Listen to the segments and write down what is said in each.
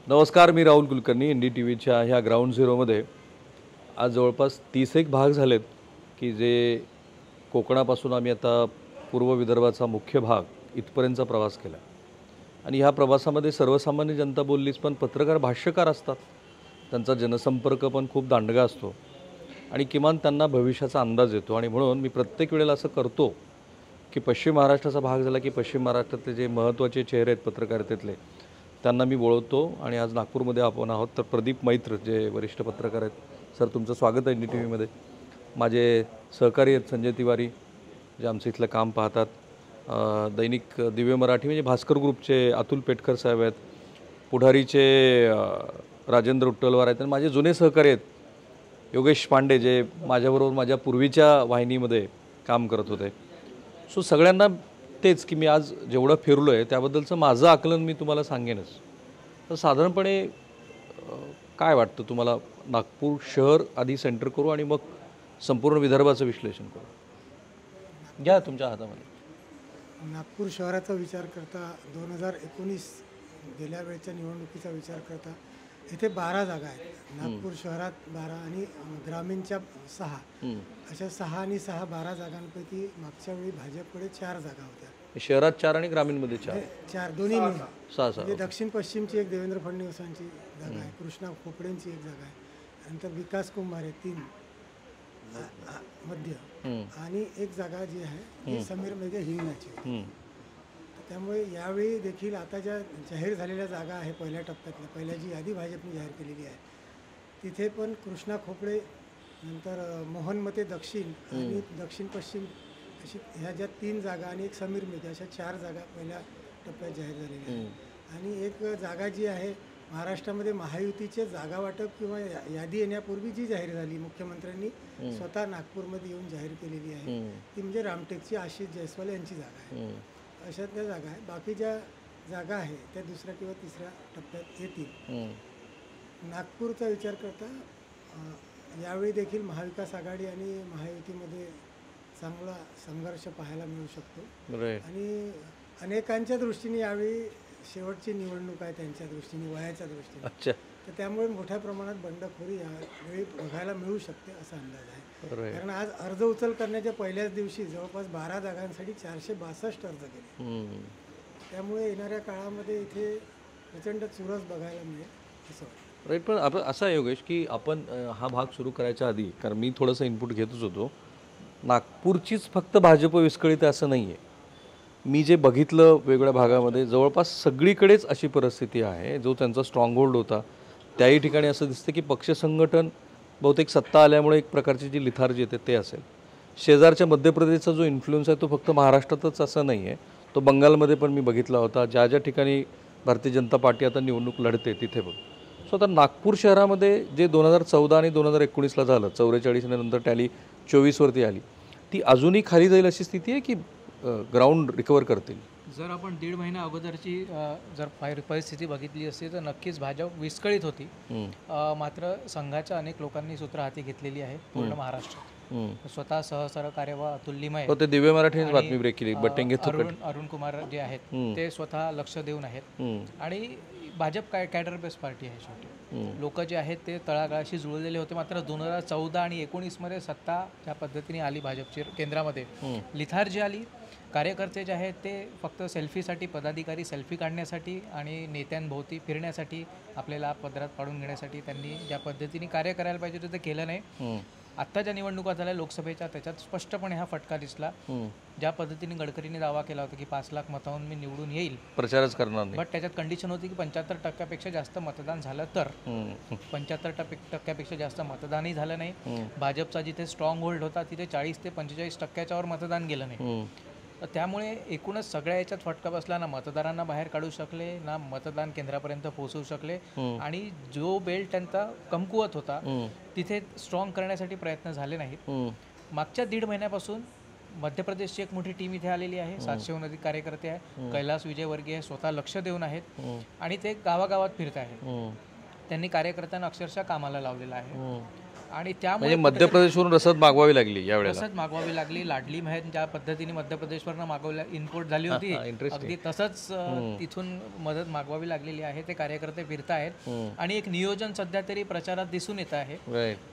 नमस्कार, मी राहुल कुलकर्णी. NDTVच्या ह्या ग्राउंड झिरोमध्ये आज जवळपास 30 भाग झालेत की जे कोकणापासून आम्ही आता पूर्व विदर्भाचा मुख्य भाग इथपर्यंतचा प्रवास केला. आणि ह्या प्रवासामध्ये सर्वसामान्य जनता बोललीच, पण पत्रकार भाष्यकार असतात. त्यांचा जनसंपर्क पण खूप दांडगा असतो आणि किमान त्यांना भविष्याचा अंदाज येतो. आणि म्हणून मी प्रत्येक वेळेला असं करतो की पश्चिम महाराष्ट्राचा भाग झाला की पश्चिम महाराष्ट्रातले जे महत्त्वाचे चेहरे आहेत पत्रकारितेतले त्यांना मी बोलवतो. आणि आज नागपूरमध्ये आपण आहोत. तर प्रदीप मैत्र जे वरिष्ठ पत्रकार आहेत, सर तुमचं स्वागत आहे NDTVमध्ये. माझे सहकारी आहेत संजय तिवारी, जे आमचं इथलं काम पाहतात. दैनिक दिव्य मराठी म्हणजे भास्कर ग्रुपचे अतुल पेटकर साहेब आहेत. पुढारीचे राजेंद्र उट्टलवार आहेत. आणि माझे जुने सहकारी आहेत योगेश पांडे, जे माझ्याबरोबर माझ्या पूर्वीच्या वाहिनीमध्ये काम करत होते. सो सगळ्यांना तेच की मी आज जेवढं फिरलो आहे त्याबद्दलचं माझं आकलन मी तुम्हाला सांगेनच. तर साधारणपणे काय वाटतं तुम्हाला? नागपूर शहर आधी सेंटर करू आणि मग संपूर्ण विदर्भाचं विश्लेषण करू. घ्या तुमच्या हातामध्ये. नागपूर शहराचा विचार करता 2019 गेल्या वेळच्या निवडणुकीचा विचार करता इथे 12 जागा आहेत. नागपूर शहरात 12 आणि ग्रामीणच्या 6, अशा 6 आणि 6 12 जागांपैकी मागच्या वेळी भाजपकडे 4 जागा होत्या. शहरात 4 आणि ग्रामीणमध्ये 4 दोन्ही मिळून 6 म्हणजे दक्षिण पश्चिमची एक देवेंद्र फडणवीसांची जागा आहे, कृष्णा खोपडेंची एक जागा आहे, नंतर विकास कुंभारे 3 मध्य, आणि एक जागा जी आहे ती समीर मेघे हिंगण्याची. त्यामुळे यावेळी देखील आता ज्या जाहीर झालेल्या जागा आहे पहिल्या टप्प्यातल्या, पहिल्या जी यादी भाजपने जाहीर केलेली आहे तिथे पण कृष्णा खोपडे, नंतर मोहन मते दक्षिण आणि दक्षिण पश्चिम, अशी ह्या ज्या 3 जागा आणि एक समीर मेघे, अशा 4 जागा पहिल्या टप्प्यात जाहीर झालेल्या आहेत. आणि एक जागा जी आहे महाराष्ट्रामध्ये महायुतीचे जागा वाटप किंवा यादी येण्यापूर्वी जी जाहीर झाली, मुख्यमंत्र्यांनी स्वतः नागपूरमध्ये येऊन जाहीर केलेली आहे, ती म्हणजे रामटेकची आशिष जयस्वाल यांची जागा आहे. अशा त्या जागा आहेत. बाकी ज्या जागा आहे त्या दुसऱ्या किंवा तिसऱ्या टप्प्यात येतील. नागपूरचा विचार करता यावेळी देखील महाविकास आघाडी आणि महायुतीमध्ये चांगला संघर्ष पाहायला मिळू शकतो. आणि अनेकांच्या दृष्टीने यावेळी शेवटची निवडणूक आहे त्यांच्या दृष्टीने, वयाच्या दृष्टीने, तर त्यामुळे मोठ्या प्रमाणात बंडखोरी यावेळी बघायला मिळू शकते असा अंदाज आहे. कारण आज अर्ज उचल करण्याच्या पहिल्याच दिवशी जवळपास 12 जागांसाठी 462 अर्ज केले. त्यामुळे येणाऱ्या काळामध्ये इथे प्रचंड चुरस बघायला मिळेल असं वाटतं. राईट. पण आपण असं आहे योगेश की आपण हा भाग सुरू करायच्या आधी, कारण मी थोडंसं इनपुट घेतच होतो, नागपूरचीच फक्त भाजप विस्कळीत आहे असं नाही आहे. मी जे बघितलं वेगवेगळ्या भागामध्ये जवळपास सगळीकडेच अशी परिस्थिती आहे. जो त्यांचा स्ट्रॉंगहोल्ड होता त्याही ठिकाणी असं दिसतं की पक्ष संघटन बहुतेक सत्ता आल्यामुळे एक प्रकारची जी लिथार्जी येते ते असेल. शेजारच्या मध्य प्रदेशचा जो इन्फ्लुएन्स आहे तो फक्त महाराष्ट्रातच असं नाही आहे, तो बंगालमध्ये पण मी बघितला होता. ज्या ज्या ठिकाणी भारतीय जनता पार्टी आता निवडणूक लढते तिथे बघ. सो आता नागपूर शहरामध्ये जे 2014 आणि 2019ला झालं, 44 नंतर टॅली 24वरती आली, ती अजूनही खाली जाईल अशी स्थिती आहे की ग्राउंड रिकवर करतील? जर आपण 1.5 महिना अगोदरची जर परिस्थिती बघितली असती तर नक्कीच भाजप विस्कळीत होती. मात्र संघाच्या अनेक लोकांनी सूत्र हाती घेतलेली आहे पूर्ण महाराष्ट्रात. स्वतः सहकार्य व अतुल्यमय ते दिव्य मराठीने बातमी ब्रेक केली. अरुण कुमार जे आहेत ते स्वतः लक्ष देऊन आहेत. आणि भाजप कॅडर बेस्ड पार्टी आहे. शेवटी लोक जे आहेत ते तळागाळाशी जुळलेले होते. मात्र 2014 आणि 19मध्ये सत्ता ज्या पद्धतीने आली भाजपची केंद्रामध्ये, लिथार्जी आली. कार्यकर्ते जे आहेत ते फक्त सेल्फीसाठी, पदाधिकारी सेल्फी काढण्यासाठी आणि नेत्यांभोवती फिरण्यासाठी, आपल्याला पदरात पाडून घेण्यासाठी त्यांनी ज्या पद्धतीने कार्य करायला पाहिजे होतं ते केलं नाही. आत्ता ज्या निवडणुका झाल्या लोकसभेच्या त्याच्यात स्पष्टपणे हा फटका दिसला. ज्या पद्धतीने गडकरींनी दावा केला होता की 5 लाख मतांनी मी निवडून येईल, प्रचारच करणार नाही, बट त्याच्यात कंडिशन होती की 75% जास्त मतदान झालं तर. 75% जास्त मतदानही झालं नाही. भाजपचा जिथे स्ट्रॉंग होल्ड होता तिथे 40 ते 45% वर मतदान गेलं नाही. त्यामुळे एकूणच सगळ्या याच्यात फटका बसला. ना मतदारांना बाहेर काढू शकले, ना मतदान केंद्रापर्यंत पोहोचवू शकले. आणि जो बेल्ट त्यांचा कमकुवत होता तिथे स्ट्रॉंग करण्यासाठी प्रयत्न झाले नाहीत. मागच्या 1.5 महिन्यापासून मध्य प्रदेशची एक मोठी टीम इथे आलेली आहे. 700हून अधिक कार्यकर्ते आहे. कैलास विजयवर्गीय स्वतः लक्ष देऊन आहेत आणि ते गावागावात फिरत आहेत. त्यांनी कार्यकर्त्यांना अक्षरशः कामाला लावलेलं आहे. आणि त्यामुळे म्हणजे मध्य प्रदेशवरून रसद मागवावी लागली यावेळेला. तसंच मागवावी लागली. लाडली बहीण ज्या पद्धतीने मध्य प्रदेशवरनं मागवल्या इम्पोर्ट झाली होती, अगदी तसंच तिथून मदत मागवावी लागलेली आहे. ते कार्यकर्ते फिरत आहेत आणि एक नियोजन सध्या तरी प्रचारात दिसून येत आहे.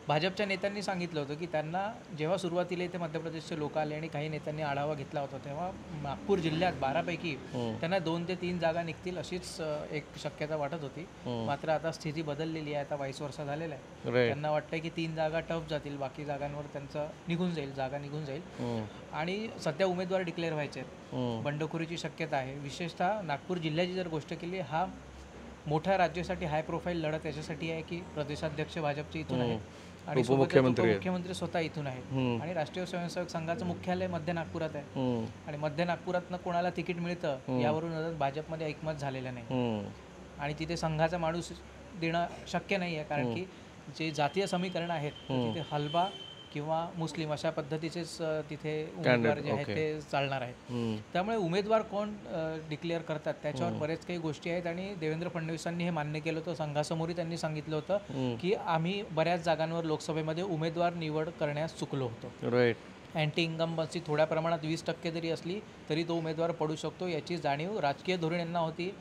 भाजपच्या नेत्यांनी सांगितलं होतं की त्यांना जेव्हा सुरुवातीला इथे मध्य प्रदेशचे लोक आले आणि काही नेत्यांनी आढावा घेतला होता, तेव्हा नागपूर जिल्ह्यात 12 पैकी त्यांना 2 ते 3 जागा निघतील अशीच एक शक्यता वाटत होती. मात्र आता स्थिती बदललेली आहे. आता 22 वर्ष झालेला आहे. त्यांना वाटतंय की 3 जागा टफ जातील, बाकी जागांवर त्यांचं निघून जाईल, जागा निघून जाईल. आणि सध्या उमेदवार डिक्लेअर व्हायचे आहेत. बंडखोरीची शक्यता आहे. विशेषतः नागपूर जिल्ह्याची जर गोष्ट केली, हा मोठ्या राज्यासाठी हाय प्रोफाईल लढत याच्यासाठी आहे की प्रदेशाध्यक्ष भाजपचे इथून आहेत आणि उपमुख्यमंत्री स्वतः इथून आहेत आणि राष्ट्रीय स्वयंसेवक संघाचं मुख्यालय मध्य नागपुरात आहे आणि मध्य नागपुरातनं कोणाला तिकीट मिळतं यावरून भाजपमध्ये एकमत झालेलं नाही आणि तिथे संघाचा माणूस देणं शक्य नाही आहे. कारण की जे जातीय समीकरण आहेत तिथे हलबा किंवा मुस्लिम अशा पद्धतीचेच तिथे उमेदवार जे आहेत ते चालणार आहेत. त्यामुळे उमेदवार कोण डिक्लेअर करतात त्याच्यावर बरेच काही गोष्टी आहेत आणि देवेंद्र फडणवीसांनी हे मान्य केलं होतं. संघासमोरही त्यांनी सांगितलं होतं की आम्ही बऱ्याच जागांवर लोकसभेमध्ये उमेदवार निवड करण्यास चुकलो होतो. अँटी इन्कम्बन्सी थोड्या प्रमाणात 20% जरी असली तरी तो उमेदवार पडू शकतो याची जाणीव राजकीय धोरण यांना होती.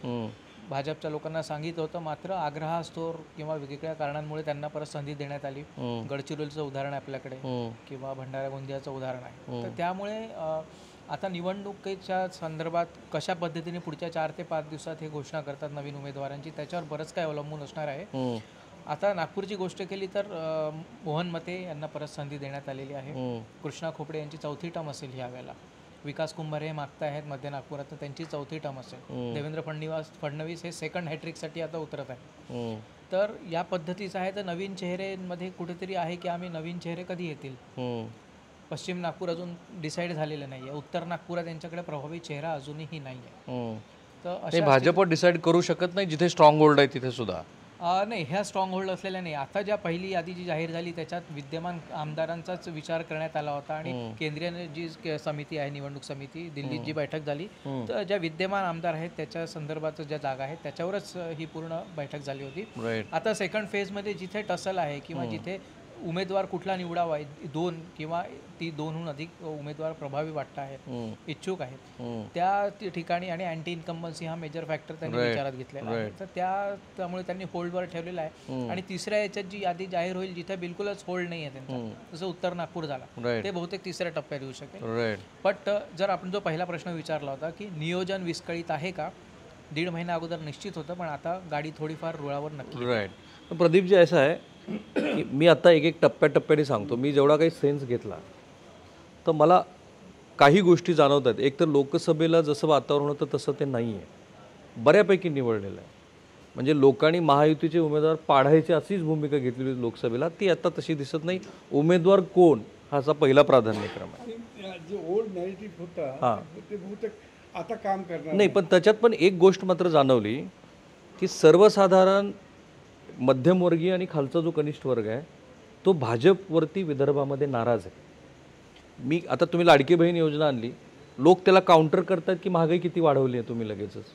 भाजपच्या लोकांना सांगितलं होतं. मात्र आग्रहास्तोर किंवा वेगवेगळ्या कारणांमुळे त्यांना परत संधी देण्यात आली. गडचिरोलीचं उदाहरण आहे आपल्याकडे किंवा भंडारा गोंदियाचं उदाहरण आहे. तर त्यामुळे आता निवडणुकीच्या संदर्भात कशा पद्धतीने पुढच्या 4 ते 5 दिवसात हे घोषणा करतात नवीन उमेदवारांची त्याच्यावर बरंच काय अवलंबून असणार आहे. आता नागपूरची गोष्ट केली तर मोहन मते यांना परत संधी देण्यात आलेली आहे. कृष्णा खोपडे यांची 4थी टर्म असेल ह्यावेळेला. विकास कुंभारे हे मागता आहेत मध्य नागपुरात तर त्यांची 4थी टर्म असेल. देवेंद्र फडणवीस हे सेकंड हॅट्रिकसाठी आता उतरत आहे. तर या पद्धतीचं आहे. तर नवीन चेहऱ्यांमध्ये कुठेतरी आहे की आम्ही नवीन चेहरे कधी येतील. पश्चिम नागपूर अजून डिसाईड झालेलं नाही आहे. उत्तर नागपुरात यांच्याकडे प्रभावी चेहरा अजूनही नाही आहे. तर भाजप डिसाईड करू शकत नाही जिथे स्ट्रॉंग होल्ड आहे तिथे सुद्धा नाही, ह्या स्ट्रॉंग होल्ड असलेल्या नाही. आता ज्या पहिली यादी जी जाहीर झाली त्याच्यात विद्यमान आमदारांचाच विचार करण्यात आला होता आणि केंद्रीय जी समिती आहे निवडणूक समिती दिल्लीत जी बैठक झाली तर ज्या विद्यमान आमदार आहेत त्याच्या संदर्भात ज्या जागा आहेत त्याच्यावरच ही पूर्ण बैठक झाली होती. आता सेकंड फेजमध्ये जिथे टसल आहे किंवा जिथे उमेदवार कुठला निवडावा 2 किंवा ती 2हून अधिक उमेदवार प्रभावी वाटत आहेत इच्छुक आहेत त्या ठिकाणी आणि अँटी इन्कम्बन्सी हा मेजर फॅक्टर त्यांनी विचारात घेतलेला आहे. तर त्यामुळे त्यांनी होल्डवर ठेवलेला आहे. आणि तिसऱ्या याच्यात जी यादी जाहीर होईल जिथे बिलकुलच होल्ड नाही आहे त्यांचा जसं उत्तर नागपूर झाला ते बहुतेक तिसऱ्या टप्प्यात येऊ शकेल. बट जर आपण जो पहिला प्रश्न विचारला होता की नियोजन विस्कळीत आहे का, 1.5 महिना अगोदर निश्चित होतं पण आता गाडी थोडीफार रुळावर नक्की. प्रदीप जी असं आहे की मी आता एक टप्प्याटप्प्याने सांगतो. मी जेवढा काही सेन्स घेतला तर मला काही गोष्टी जाणवतात. एक तर लोकसभेला जसं वातावरण होतं तसं ते नाही आहे. बऱ्यापैकी निवडलेलं आहे. म्हणजे लोकांनी महायुतीचे उमेदवार पाडायचे अशीच भूमिका घेतलेली होती लोकसभेला. ती आता तशी दिसत नाही. उमेदवार कोण हाचा पहिला प्राधान्यक्रम आहे. जे ओल्ड नॅरेटिव्ह होता ते बहुतेक आता काम करणार नाही. पण त्याच्यात पण एक गोष्ट मात्र जाणवली की सर्वसाधारण मध्यमवर्गीय आणि खालचा जो कनिष्ठ वर्ग आहे तो भाजपवरती विदर्भामध्ये नाराज आहे. मी आता तुम्ही लाडकी बहीण योजना आणली, लोक त्याला काउंटर करतात की महागाई किती वाढवली आहे तुम्ही लगेचच.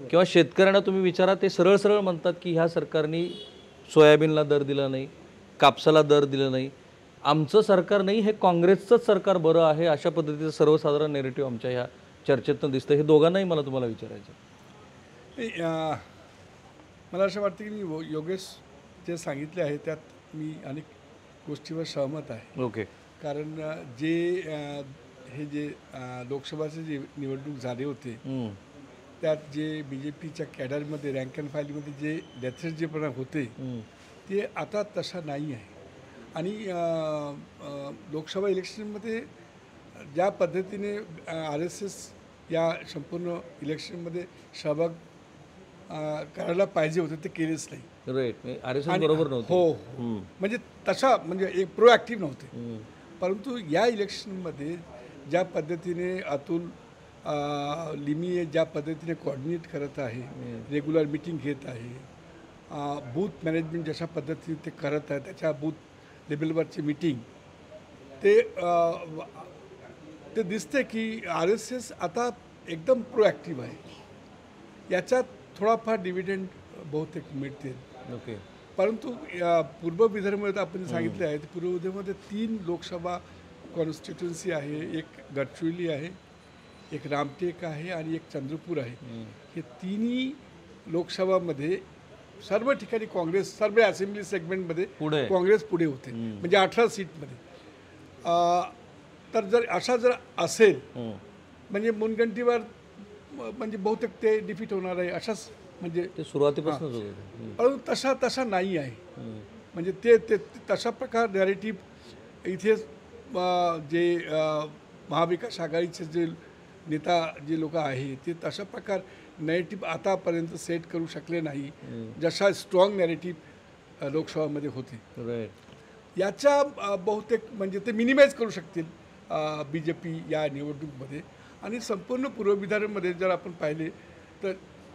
किंवा शेतकऱ्यांना तुम्ही विचारा ते सरळ सरळ म्हणतात की ह्या सरकारने सोयाबीनला दर दिला नाही, कापसाला दर दिला नाही, आमचं सरकार नाही हे काँग्रेसचंच सरकार बरं आहे. अशा पद्धतीचं सर्वसाधारण नेरेटिव्ह आमच्या ह्या चर्चेतून दिसतं. हे दोघांनाही मला तुम्हाला विचारायचं. मला असं वाटतं की मी योगेश जे सांगितले आहे त्यात मी अनेक गोष्टीवर सहमत आहे. ओके. कारण जे हे जे लोकसभाचे जे निवडणूक झाले होते त्यात जे BJPच्या कॅडरमध्ये रँक अँड फाईलमध्ये जे लेथर्जीपणा होते ते आता तसा नाही आहे. आणि लोकसभा इलेक्शनमध्ये ज्या पद्धतीने RSS या संपूर्ण इलेक्शनमध्ये सहभाग करायला पाहिजे होतं ते केलेच नाही. बरोबर नव्हतं. हो, म्हणजे तसा म्हणजे एक प्रोॲक्टिव्ह नव्हते. परंतु या इलेक्शनमध्ये ज्या पद्धतीने अतुल लिमी ज्या पद्धतीने कोऑर्डिनेट करत आहे, रेग्युलर मीटिंग घेत आहे, बूथ मॅनेजमेंट जशा पद्धतीने ते करत आहे त्याच्या बूथ लेवलवरची मीटिंग ते दिसते की RSS आता एकदम प्रोॲक्टिव्ह आहे. याच्यात थोडाफार डिव्हिडंड बहुतेक मिळतील. ओके. परंतु पूर्व विदर्भामध्ये आपण सांगितले आहे पूर्व विदर्भामध्ये 3 लोकसभा कॉन्स्टिट्युन्सी आहे, एक गडचिरोली आहे, एक रामटेक आहे आणि एक चंद्रपूर आहे. हे तिन्ही लोकसभामध्ये सर्व ठिकाणी काँग्रेस, सर्व असेंब्ली सेगमेंटमध्ये काँग्रेस पुढे होते, म्हणजे 18 सीटमध्ये. तर जर असेल म्हणजे मुनगंटीवर म्हणजे बहुतेक ते डिफीट होणार आहे अशाच म्हणजे ते सुरुवातीपासूनच होतं. परंतु तसा नाही आहे. म्हणजे ते तशा प्रकार नॅरेटिव्ह इथे जे महाविकास आघाडीचे जे नेता जे लोक आहे ते तशा प्रकार नॅरेटिव्ह आतापर्यंत सेट करू शकले नाही जसा स्ट्रॉंग नॅरेटिव्ह लोकसभामध्ये होते. याच्या बहुतेक म्हणजे ते मिनिमाइज करू शकतील BJP या निवडणुकीमध्ये. आणि संपूर्ण पूर्व विदर्भामध्ये जर आपण पाहिले तर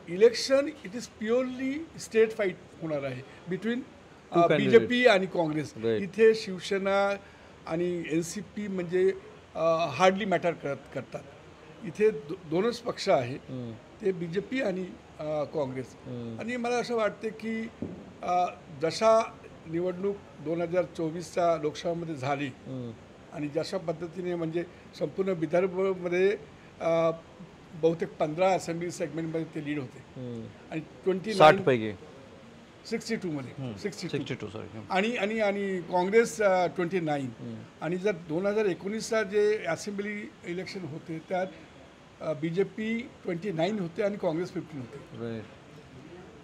election it is purely state fight होणार आहे बिटवीन BJP आणि काँग्रेस. इथे शिवसेना आणि NCP म्हणजे हार्डली मॅटर करतात. इथे दोनच पक्ष आहे ते BJP आणि काँग्रेस. आणि मला असं वाटते की जशा निवडणूक 2024च्या लोकसभामध्ये झाली आणि जशा पद्धतीने म्हणजे संपूर्ण विदर्भामध्ये बहुतेक 15 असेंब्ली सेगमेंटमध्ये ते लीड होते आणि 60 पैकी 62 मध्ये 62 सॉरी आणि आणि आणि काँग्रेस 29. आणि जर 2019चा जे असेंब्ली इलेक्शन होते त्यात BJP 29 होते आणि काँग्रेस 15 होते.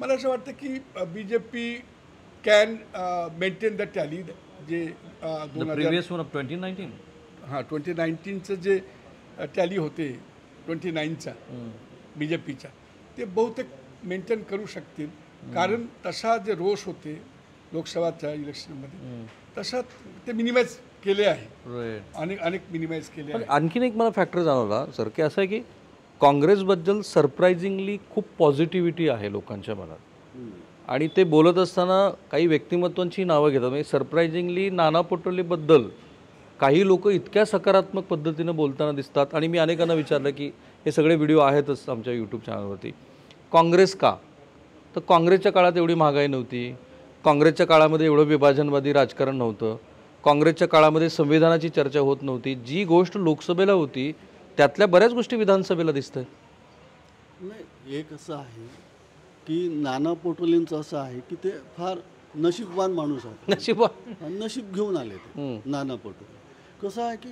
मला असं वाटतं की BJP can maintain the tally जे 2019 हां 2019चं जे टॅली होते 29चा BJPचा ते बहुतेक मेंटेन करू शकतील. कारण तसा जे रोष होते लोकसभाच्या इलेक्शनमध्ये तसा ते मिनिमाइज केले आहे. अनेक मिनिमाइज केले आहे. आणखीन एक मला फॅक्टर जाणवला सर की असं आहे की काँग्रेसबद्दल सरप्रायझिंगली खूप पॉझिटिव्हिटी आहे लोकांच्या मनात. आणि ते बोलत असताना काही व्यक्तिमत्वांची नावं घेतात. म्हणजे सरप्रायझिंगली नाना पटोलेबद्दल काही लोक इतक्या सकारात्मक पद्धतीनं बोलताना दिसतात. आणि मी अनेकांना विचारलं की हे सगळे व्हिडिओ आहेतच आमच्या यूट्यूब चॅनलवरती. काँग्रेस का? तर काँग्रेसच्या काळात एवढी महागाई नव्हती, काँग्रेसच्या काळामध्ये एवढं विभाजनवादी राजकारण नव्हतं, काँग्रेसच्या काळामध्ये संविधानाची चर्चा होत नव्हती. जी गोष्ट लोकसभेला होती त्यातल्या बऱ्याच गोष्टी विधानसभेला दिसत आहेत. नाही, एक असं आहे की नाना पटोलेंचं असं आहे की ते फार नशीबवान माणूस आहे. नशीब घेऊन आले ते नाना पटोले. कसं आहे की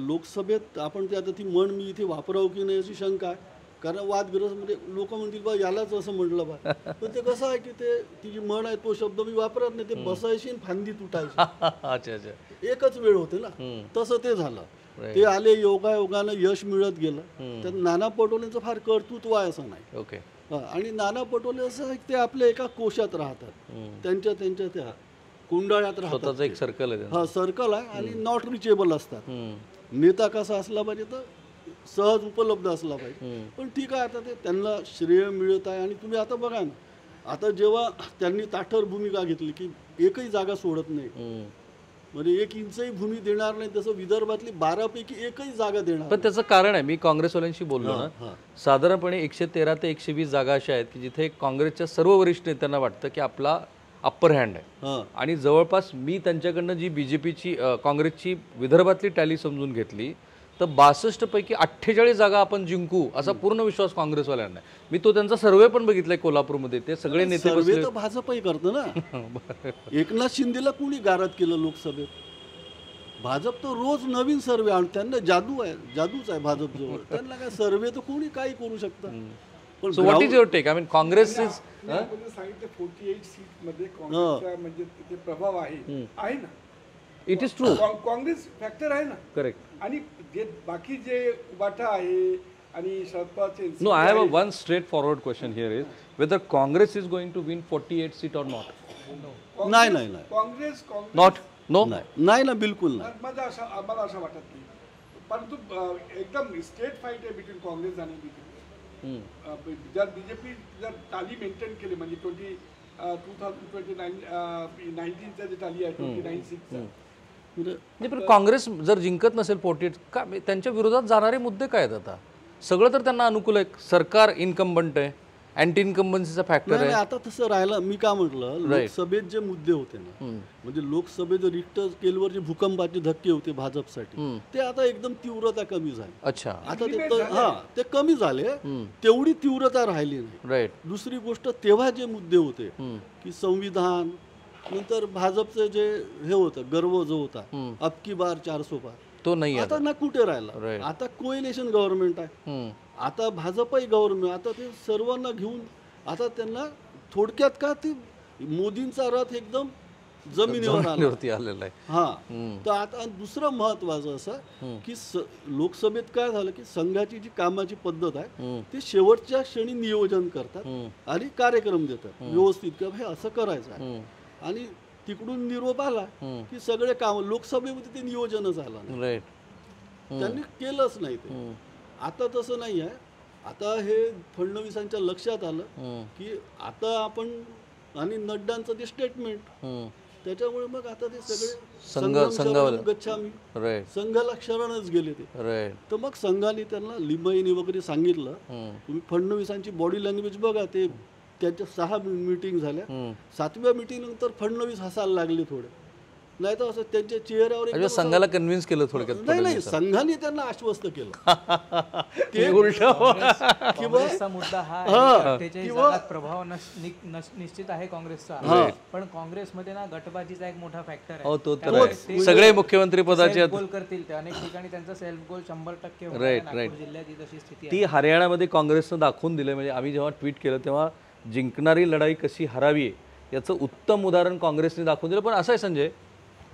लोकसभेत आपण ते आता ती म्हण मी इथे वापरावं की नाही अशी शंका आहे. कारण वादग्रस्तमध्ये लोक म्हणतील बा यालाच असं म्हटलं बा. पण ते कसं आहे की ते ती जी म्हण आहे तो शब्द मी वापरत नाही. ते बसायची आणि फांदी तुटायची. अच्छा अच्छा, एकच वेळ होते ना. तसं ते झालं. ते आले योगायोगानं यश मिळत गेलं. तर नाना पटोलेंचं फार कर्तृत्व आहे असं नाही. ओके. आणि नाना पटोले असं आहे ते आपल्या एका कोशात राहतात, त्यांच्या त्या कुंडाळ्यात राहतात. एक सर्कल आहे. हा सर्कल आहे आणि नॉट रिचेबल असतात. नेता कसा असला पाहिजे तर सहज उपलब्ध असला पाहिजे. पण ठीक आहे, आता ते त्यांना श्रेय मिळत आहे. आणि तुम्ही आता बघा ना, आता जेव्हा त्यांनी ताठर भूमिका घेतली की एकही जागा सोडत नाही, म्हणजे 1 इंचही भूमी देणार नाही, तसं विदर्भातली 12 पैकी एकही जागा देणार. पण त्याचं कारण आहे, मी काँग्रेसवाल्यांशी बोललो ना, साधारणपणे 113 ते 120 जागा अशा आहेत की जिथे काँग्रेसच्या सर्व वरिष्ठ नेत्यांना वाटतं की आपला अप्पर हँड आहे. आणि जवळपास मी त्यांच्याकडनं जी BJPची काँग्रेसची विदर्भातली टॅली समजून घेतली तर 62 पैकी 48 जागा आपण जिंकू असा पूर्ण विश्वास काँग्रेसवाल्यांना आहे. मी तो त्यांचा सर्वे पण बघितलाय कोल्हापूरमध्ये. ते सगळे नेते बसले. भाजपही करतं ना. एकनाथ शिंदेला कुणी गारद केलं लोकसभेत? भाजप तर रोज नवीन सर्वे आणि त्यांना जादूच आहे भाजप जवळ. त्यांना काय सर्वे तर कोणी काही करू शकतं. पण what is your take? I mean Congress is सांगितलं 48 सीट मध्ये काँग्रेसचा म्हणजे तिथे प्रभाव आहे ना. It is true. Congress factor आहे ना. करेक्ट. आणि जे बाकी जे उबाटा आहे आणि शरद पवारचे no, I have a one straightforward question here is whether Congress is going to win 48 seat और नॉट? नाही. काँग्रेस नॉट. नो, नाही ना, बिलकुल नाही. आम्हाला असं वाटत नाही. परंतु एकदम स्टेट फाईट आहे बिटवीन काँग्रेस आणि BJP. जर BJP जर टाली मेंटेन केली म्हणजे 2019चा जे टाली आहे 29 सीटचा. पण काँग्रेस जर जिंकत नसेल 48 का त्यांच्या विरोधात जाणारे मुद्दे काय आहेत? आता सगळं तर त्यांना अनुकूल आहे. सरकार इन्कम्बंट आहे, अँटी इन्कम्बन्सीचा फॅक्टर नाही आहे. आता तसं राहिलं. मी का म्हटलं, लोकसभेत जे मुद्दे होते ना, म्हणजे लोकसभेत रिक्टर स्केलवर जे भूकंपाचे धक्के होते भाजपसाठी, ते आता एकदम तीव्रता कमी झाली. अच्छा. आता ते कमी झाले, तेवढी तीव्रता राहिली नाही. राईट. दुसरी गोष्ट, तेव्हा जे मुद्दे होते की संविधान, नंतर भाजपचं जे हे होतं गर्व जो होता, अब की बार 400 पार, तो नाही आता ना कुठे राहिला. आता कोएलिशन गव्हर्नमेंट आहे, आता भाजपही गव्हर्नमेंट, आता ते सर्वांना घेऊन आता त्यांना थोडक्यात का ते मोदींचा रथ एकदम जमिनीवर आलेला आहे. हा. तर आता दुसरं महत्वाचं असं की लोकसभेत काय झालं की संघाची जी कामाची पद्धत आहे ते शेवटच्या क्षणी नियोजन करतात आणि कार्यक्रम देतात व्यवस्थित की हे असं करायचं आहे, आणि तिकडून निरोप आला की सगळे काम लोकसभेमध्ये ते नियोजनच आलं नाही. राईट. त्यांनी केलंच नाही ते. आता तसं नाही आहे. आता हे फडणवीसांच्या लक्षात आलं की आता आपण, आणि नड्डांचं ते स्टेटमेंट, त्याच्यामुळे मग आता ते सगळे संघाला गच्छामी, संघाला शरणच गेले ते. तर मग संघाने त्यांना लिंबाईनी वगैरे सांगितलं, तुम्ही फडणवीसांची बॉडी लँग्वेज बघा, ते त्यांच्या 6 मीटिंग झाल्या, 7व्या मीटिंग नंतर फडणवीस हसायला लागले थोडे, नाही तर असं त्यांच्या चेहऱ्यावर संघाला कन्व्हिन्स केलं थोडक्यात. नाही, संघाने त्यांना आश्वस्त केलं. ते काँग्रेसचा मुद्दा हा 48 जागात प्रभाव निश्चित आहे काँग्रेसचा, पण काँग्रेसमध्ये ना गटबाजीचा एक मोठा फॅक्टर आहे. तो तर सगळे मुख्यमंत्री पदाचे गोल करतील ते, अनेक ठिकाणी त्यांचा सेल्फ गोल 100% होणार. नागपूर जिल्ह्यात ही तशी स्थिती आहे. ती हरियाणामध्ये काँग्रेसनं दाखवून दिलं. म्हणजे आम्ही जेव्हा ट्विट केलं तेव्हा जिंकणारी लढाई कशी हरावी आहे याचं उत्तम उदाहरण काँग्रेसने दाखवून दिलं. पण असं आहे संजय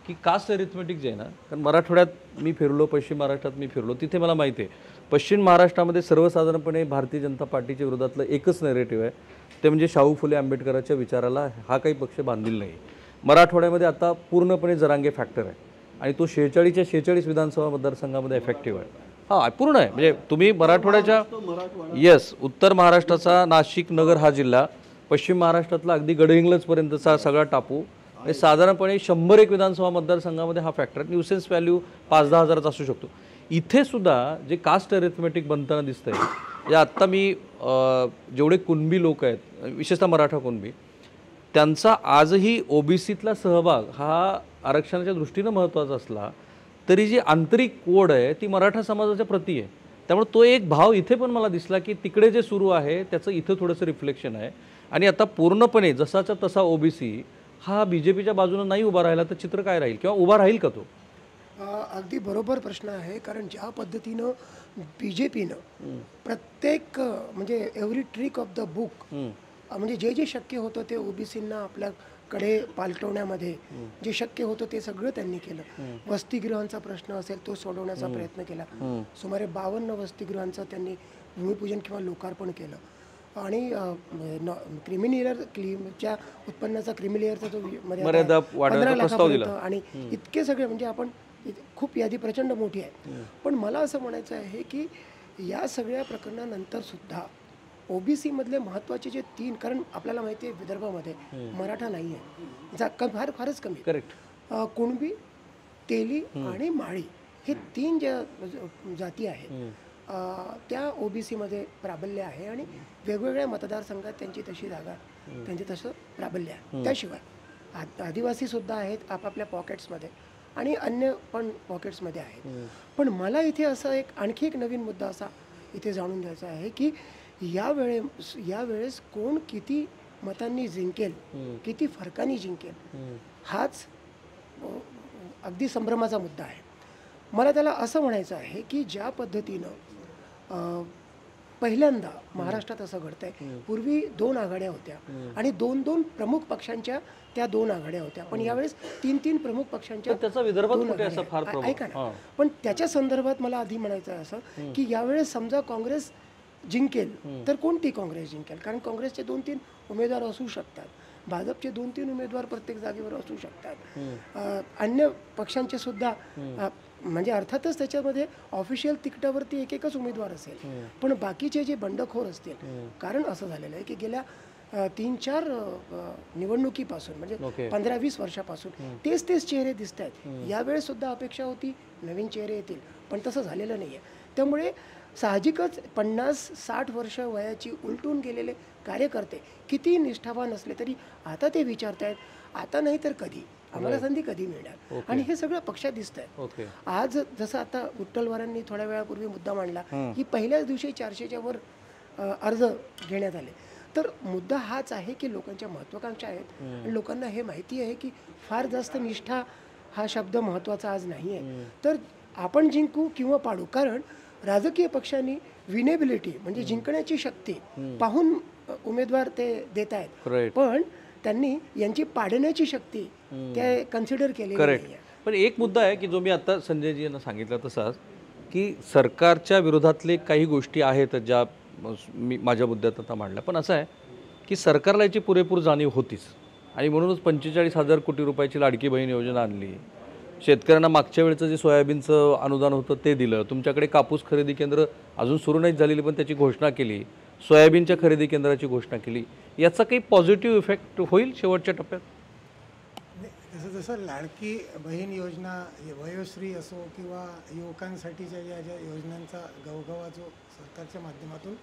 की कास्ट अरिथमेटिक जे आहे ना, कारण मराठवाड्यात मी फिरलो, पश्चिम महाराष्ट्रात मी फिरलो, तिथे मला माहिती आहे पश्चिम महाराष्ट्रामध्ये सर्वसाधारणपणे भारतीय जनता पार्टीच्या विरोधातलं एकच नॅरेटिव्ह आहे, ते म्हणजे शाहू फुले आंबेडकरांच्या विचाराला हा काही पक्ष बांधील नाही. मराठवाड्यामध्ये आता पूर्णपणे जरांगे फॅक्टर आहे, आणि तो 46च्या 46 विधानसभा मतदारसंघामध्ये इफेक्टिव्ह आहे. हां, पूर्ण आहे. म्हणजे तुम्ही मराठवाड्याच्या, येस, उत्तर महाराष्ट्राचा नाशिक, नगर हा जिल्हा, पश्चिम महाराष्ट्रातला अगदी गडहिंग्लजपर्यंतचा सगळा टापू, साधारणपणे 101 विधानसभा मतदारसंघामध्ये हा फॅक्टर, न्यूसेन्स व्हॅल्यू 5-10 हजाराचा असू शकतो. इथे सुद्धा जे कास्ट अरिथमेटिक बनताना दिसतंय, म्हणजे आत्ता मी जेवढे कुणबी लोक आहेत, विशेषतः मराठा कुणबी, त्यांचा आजही ओबीसीतला सहभाग हा आरक्षणाच्या दृष्टीनं महत्त्वाचा असला तरी जी आंतरिक ओढ आहे ती मराठा समाजाच्या प्रती आहे. त्यामुळे तो एक भाव इथे पण मला दिसला की तिकडे जे सुरू आहे त्याचं इथं थोडंसं रिफ्लेक्शन आहे. आणि आता पूर्णपणे जसाचा तसा ओबीसी हा बीजेपीच्या बाजूने नाही उभा राहिला तर चित्र काय राहील, किंवा उभा राहील का तो? अगदी बरोबर प्रश्न आहे. कारण ज्या पद्धतीनं बीजेपीनं प्रत्येक म्हणजे every trick of the book, म्हणजे जे जे शक्य होतं ते ओबीसींना आपल्याकडे पालटवण्यामध्ये जे शक्य होतं ते सगळं त्यांनी केलं. वसतिगृहांचा प्रश्न असेल तो सोडवण्याचा प्रयत्न केला. सुमारे 52 वसतिगृहांचं त्यांनी भूमिपूजन किंवा लोकार्पण केलं. आणि क्रिमिलेअरच्या उत्पन्नाचा क्रिमिलेअरचा जो मर्यादा 15 लाखापर्यंत, आणि इतके सगळे, म्हणजे आपण खूप यादी प्रचंड मोठी आहे. पण मला असं म्हणायचं आहे की या सगळ्या प्रकरणानंतर सुद्धा ओबीसी मधले महत्त्वाचे जे 3, कारण आपल्याला माहिती आहे विदर्भामध्ये मराठा नाही आहे, फारच कमी. करेक्ट. कुणबी, तेली आणि माळी हे 3 ज्या जाती आहेत त्या ओबीसीमध्ये प्राबल्य आहे, आणि वेगवेगळ्या मतदारसंघात त्यांची तशी जागा, त्यांचे तसं प्राबल्य आहे. त्याशिवाय आदिवासीसुद्धा आहेत आपापल्या पॉकेट्समध्ये, आणि अन्य पण पॉकेट्समध्ये आहेत. पण मला इथे असं आणखी एक नवीन मुद्दा असा इथे जाणून घ्यायचा आहे की यावेळेस कोण किती मतांनी जिंकेल, किती फरकाने जिंकेल, हाच अगदी संभ्रमाचा मुद्दा आहे. मला त्याला असं म्हणायचं आहे की ज्या पद्धतीनं पहिल्यांदा महाराष्ट्रात असं घडतंय, पूर्वी 2 आघाड्या होत्या आणि 2 प्रमुख पक्षांच्या त्या 2 आघाड्या होत्या, पण यावेळेस 3 प्रमुख पक्षांच्या त्याचा विदर्भात कुठे असा फार प्रभाव? ऐका ना, पण त्याच्या संदर्भात मला आधी म्हणायचं आहे असं की यावेळेस समजा काँग्रेस जिंकेल तर कोणती काँग्रेस जिंकेल? कारण काँग्रेसचे 2-3 उमेदवार असू शकतात, भाजपचे 2-3 उमेदवार प्रत्येक जागेवर असू शकतात, अन्य पक्षांचे सुद्धा, म्हणजे अर्थातच त्याच्यामध्ये ऑफिशियल तिकिटावरती एकच उमेदवार असेल, पण बाकीचे जे बंडखोर असतील. कारण असं झालेलं आहे की गेल्या 3-4 निवडणुकीपासून, म्हणजे 15-20 वर्षापासून तेच चेहरे दिसत आहेत. यावेळेस सुद्धा अपेक्षा होती नवीन चेहरे येतील, पण तसं झालेलं नाही आहे. त्यामुळे साहजिकच 50-60 वर्ष वयाची उलटून गेलेले कार्यकर्ते किती निष्ठावान असले तरी आता ते विचारतायत आता नाही तर कधी, आम्हाला संधी कधी मिळणार. आणि हे सगळं पक्षात दिसत आहे. ओके. आज जसं आता विठ्ठलवारांनी थोड्या वेळापूर्वी मुद्दा मांडला की पहिल्याच दिवशी 400च्या वर अर्ज घेण्यात आले. तर मुद्दा हाच आहे की लोकांच्या महत्त्वाकांक्षा आहेत आणि लोकांना हे माहिती आहे की फार जास्त निष्ठा हा शब्द महत्त्वाचा आज नाही आहे. तर आपण जिंकू किंवा पाडू, कारण राजकीय पक्षांनी विनेबिलिटी म्हणजे जिंकण्याची शक्ती पाहून उमेदवार ते देत आहेत, पण त्यांनी यांची पाडण्याची शक्ती ते कन्सिडर केलेली नाही. पण एक मुद्दा आहे की जो मी आता संजयजी यांना सांगितला तसाच की सरकारच्या विरोधातले काही गोष्टी आहेत ज्या मी माझ्या मुद्द्यात आता मांडल्या, पण असं आहे की सरकारला याची पुरेपूर जाणीव होतीच आणि म्हणूनच 45,000 कोटी रुपयाची लाडकी बहीण योजना आणली. शेतकऱ्यांना मागच्या वेळेचं जे सोयाबीनचं अनुदान होतं ते दिलं. तुमच्याकडे कापूस खरेदी केंद्र अजून सुरू नाहीच झालेली पण त्याची घोषणा केली. सोयाबीनच्या खरेदी केंद्राची घोषणा केली. याचा काही पॉझिटिव्ह इफेक्ट होईल शेवटच्या टप्प्यात? जसं जसं लाडकी बहीण योजना, वयोश्री असो किंवा युवकांसाठीच्या ज्या योजनांचा गवगवा जो सरकारच्या माध्यमातून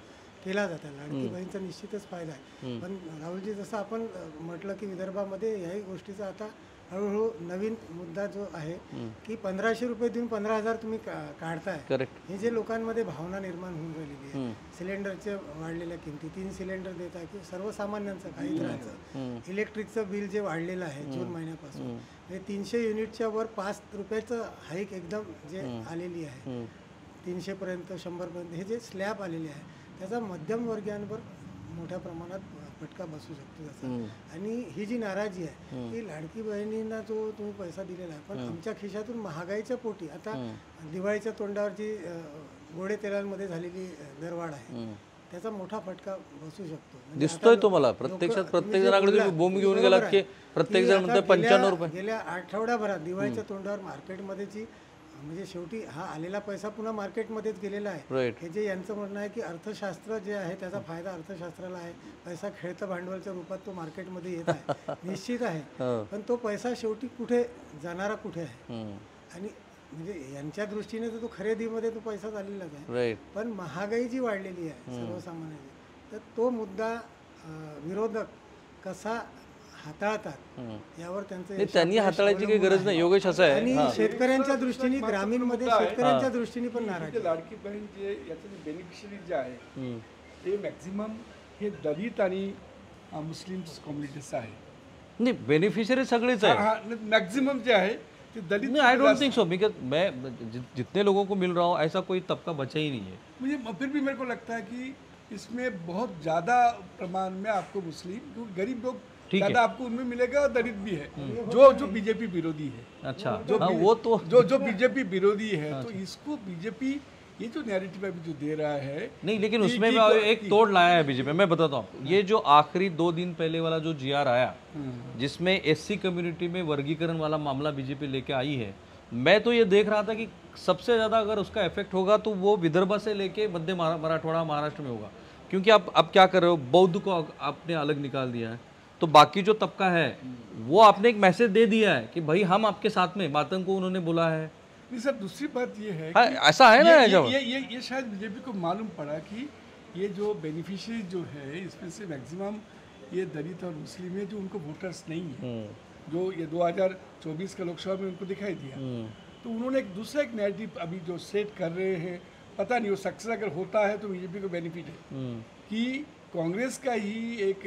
केला जातो, लाडकी बहीणचा निश्चितच फायदा आहे. पण राहुलजी, जसं आपण म्हटलं की विदर्भामध्ये याही गोष्टीचा आता हळूहळू नवीन मुद्दा जो आहे की 1,500 रुपये देऊन 15,000 तुम्ही काढताय. करेक्ट. हे जे लोकांमध्ये भावना निर्माण होऊन राहिलेली आहे, सिलेंडरचे वाढलेल्या किमती, 3 सिलेंडर देत आहे की सर्वसामान्यांचं काही तऱ्हाचं इलेक्ट्रिकचं बिल जे वाढलेलं आहे जून महिन्यापासून, म्हणजे 300 युनिटच्या वर 5 रुपयाचं हाईक एकदम जे आलेली आहे, 300पर्यंत 100पर्यंत हे जे स्लॅब आलेले आहे त्याचा मध्यमवर्गीयांवर मोठ्या प्रमाणात फटका बसू शकतो त्याचा. आणि ही जी नाराजी आहे की लाडकी बहिणींना जो तुम्ही पैसा दिलेला आहे पण आमच्या खिशातून महागाईच्या पोटी आता दिवाळीच्या तोंडावरची गोडे तेलांमध्ये झालेली दरवाढ आहे त्याचा मोठा फटका बसू शकतो. दिसतोय तुम्हाला प्रत्यक्षात प्रत्येक जणाकडे तुम्ही बोंब घेऊन गेलात की प्रत्येक जण म्हणतोय 95 रुपये. गेल्या आठवड्याभरात दिवाळीच्या तोंडावर मार्केटमध्ये जी म्हणजे शेवटी हा आलेला पैसा पुन्हा मार्केटमध्येच गेलेला आहे. हे जे यांचं म्हणणं आहे की अर्थशास्त्र जे आहे त्याचा फायदा अर्थशास्त्राला आहे, पैसा खेळतं भांडवलच्या रूपात तो मार्केटमध्ये येत आहे, निश्चित आहे. पण तो पैसा शेवटी कुठे जाणारा कुठे आहे? आणि म्हणजे यांच्या दृष्टीने तर तो खरेदीमध्ये तो पैसा चाललेलाच आहे. पण महागाई जी वाढलेली आहे सर्वसामान्यांची, तर तो मुद्दा विरोधक कसा हाताळतात यावर त्यांचं त्यांनी हाताळायची काही गरज नाही. योगेश असं आहे आणि शेतकऱ्यांच्या दृष्टीने ग्रामीणमध्ये शेतकऱ्यांच्या दृष्टीने पण नाराज. लाडकी बहीण जे याचे जे बेनिफिशरी जे आहे ते मॅक्झिमम हे दलित आणि मुस्लिम कम्युनिटीचं आहे. नाही, बेनिफिशियरी सगळेच आहे मॅक्झिमम जे आहे ते Dalit. I don't think so, because मैं जितने लोगों को मिल रहा हूँ ऐसा कोई तबका बचा ही नहीं है. मुझे फिर भी मेरे को लगता है कि इसमें बहुत ज़्यादा प्रमाण में आपको मुस्लिम, क्योंकि गरीब लोग ज़्यादा आपको उनमें मिलेगा और दलित भी है जो बीजेपी विरोधी है. अच्छा, वो तो जो बीजेपी विरोधी है तो इसको बीजेपी ये जो नैरेटिव अभी जो दे रहा है नहीं, लेकिन उसमें एक तोड़ लाया है बीजेपी. मैं बताता हूँ आपको, ये जो आखिरी 2 दिन पहले वाला जो GR आया जिसमें SC कम्युनिटी में वर्गीकरण वाला मामला बीजेपी लेके आई है, मैं तो ये देख रहा था कि सबसे ज़्यादा अगर उसका इफेक्ट होगा तो वो विदर्भ से लेके मध्य मराठवाड़ा महाराष्ट्र में होगा. क्योंकि आप अब क्या कर रहे हो, बौद्ध को आपने अलग निकाल दिया है, तो बाकी जो तबका है वो आपने एक मैसेज दे दिया है कि भाई हम आपके साथ में. मातंग को उन्होंने बोला है. नहीं सर, दूसरी बात ये है ऐसा है ना, ये शायद बीजेपी को मालूम पड़ा कि ये जो बेनिफिशियरी जो है इसमें से मैक्सिमम ये दलित और मुस्लिम है जो उनको वोटर्स नहीं है, जो ये 2024 का लोकसभा में उनको दिखाई दिया. तो उन्होंने एक दूसरा एक नैरेटिव अभी जो सेट कर रहे हैं, पता नहीं वो सक्सेस अगर होता है तो बीजेपी को बेनिफिट है कि कांग्रेस का ही एक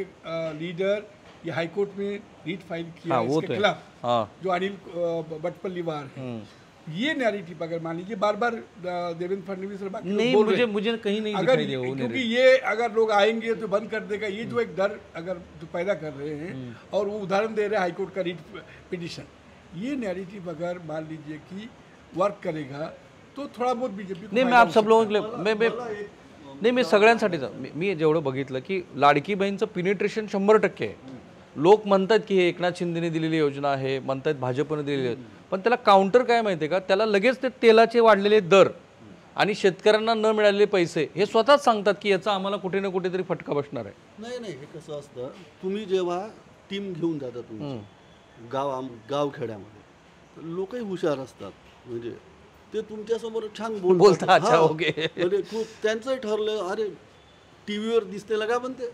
लीडर ये हाईकोर्ट में रीट फाइल किया इसके खिलाफ, जो अनिल बटपल्लीवार है. ये नैरेटिव अगर मान लीजिए बार बार देवेंद्र फडणवीस और बाकी नहीं, मुझे कहीं नहीं दिखाई दिया वो, क्योंकि ये अगर लोग आएंगे तो बंद कर देगा, ये जो एक डर अगर जो पैदा कर रहे हैं और वो उदाहरण दे रहे हैं हाईकोर्ट का रीट पिटिशन, ये नैरेटिव अगर मान लीजिए कि वर्क करेगा तो थोड़ा बहुत बीजेपी. नहीं, मैं आप सब लोगों के लिए नाही, मी सगळ्यांसाठीच मी जेवढं बघितलं की लाडकी बहीणचं पिनिट्रेशन 100% आहे. लोक म्हणतात की हे एकनाथ शिंदेने दिलेली योजना आहे, म्हणतात भाजपने दिलेली, पण त्याला काउंटर काय माहिती आहे का, त्याला लगेच ते तेलाचे वाढलेले दर आणि शेतकऱ्यांना न मिळालेले पैसे हे स्वतःच सांगतात की याचा आम्हाला कुठे ना कुठेतरी फटका बसणार आहे. नाही नाही, हे कसं असतं, तुम्ही जेव्हा टीम घेऊन जाता तुमची गावखेड्यामध्ये, लोकही हुशार असतात. म्हणजे ते तुमच्यासमोर छान बोलतात. अच्छा, हा. ओके. म्हणजे त्यांचंही ठरलं, अरे टीव्हीवर दिसते का पण ते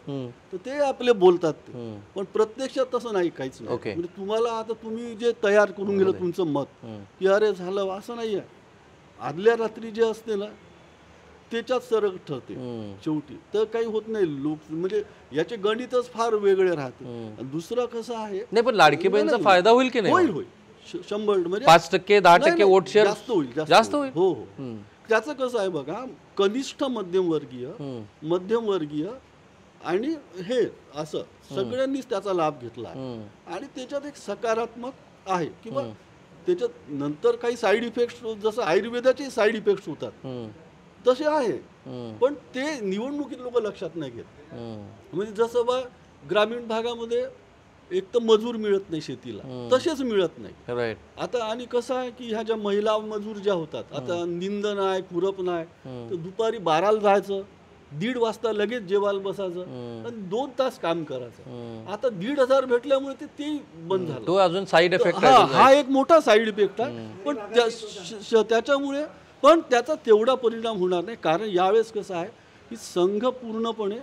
तर ते आपले बोलतात ते, पण प्रत्यक्षात तसं नाही, काहीच नाही. ओके. म्हणजे तुम्हाला आता तुम्ही जे तयार करून गेलं तुमचं मत की अरे झालं, असं नाही आहे. आदल्या रात्री जे असते ना त्याच्यात सरक ठरते शेवटी, तर काही होत नाही. लोक म्हणजे याचे गणितच फार वेगळे राहते. आणि दुसरं कसं आहे, नाही, पण लाडकी बहीणचा फायदा होईल की नाही? होईल होईल 100 म्हणजे 5%, 10% नाही, वोट शेअर जास्त होईल, जास्त होईल. हो हो. त्याचं कसं आहे बघा, कनिष्ठ मध्यमवर्गीय, मध्यमवर्गीय आणि हे असं सगळ्यांनीच त्याचा लाभ घेतला आहे. आणि त्याच्यात एक सकारात्मक आहे किंवा त्याच्यात नंतर काही साईड इफेक्ट, जसं आयुर्वेदाचे साईड इफेक्ट होतात तसे आहे, पण ते निवडणुकीत लोक लक्षात नाही घेत. म्हणजे जसं बा ग्रामीण भागामध्ये एक तर मजूर मिळत नाही शेतीला, तसेच मिळत नाही. राईट. आता आणि कसं आहे की ह्या ज्या महिला मजूर ज्या होतात, आता निंदन आहे, खुरप नाही, तर दुपारी 12ला जायचं, 1:30 वाजता लगेच जेवायला बसायचं आणि 2 तास काम करायचं. आता 1,500 भेटल्यामुळे ते बंद झालं. तो अजून साईड इफेक्ट हा एक मोठा साईड इफेक्ट आहे. पण त्याच्यामुळे पण त्याचा तेवढा परिणाम होणार नाही, कारण यावेळेस कसं आहे की संघ पूर्णपणे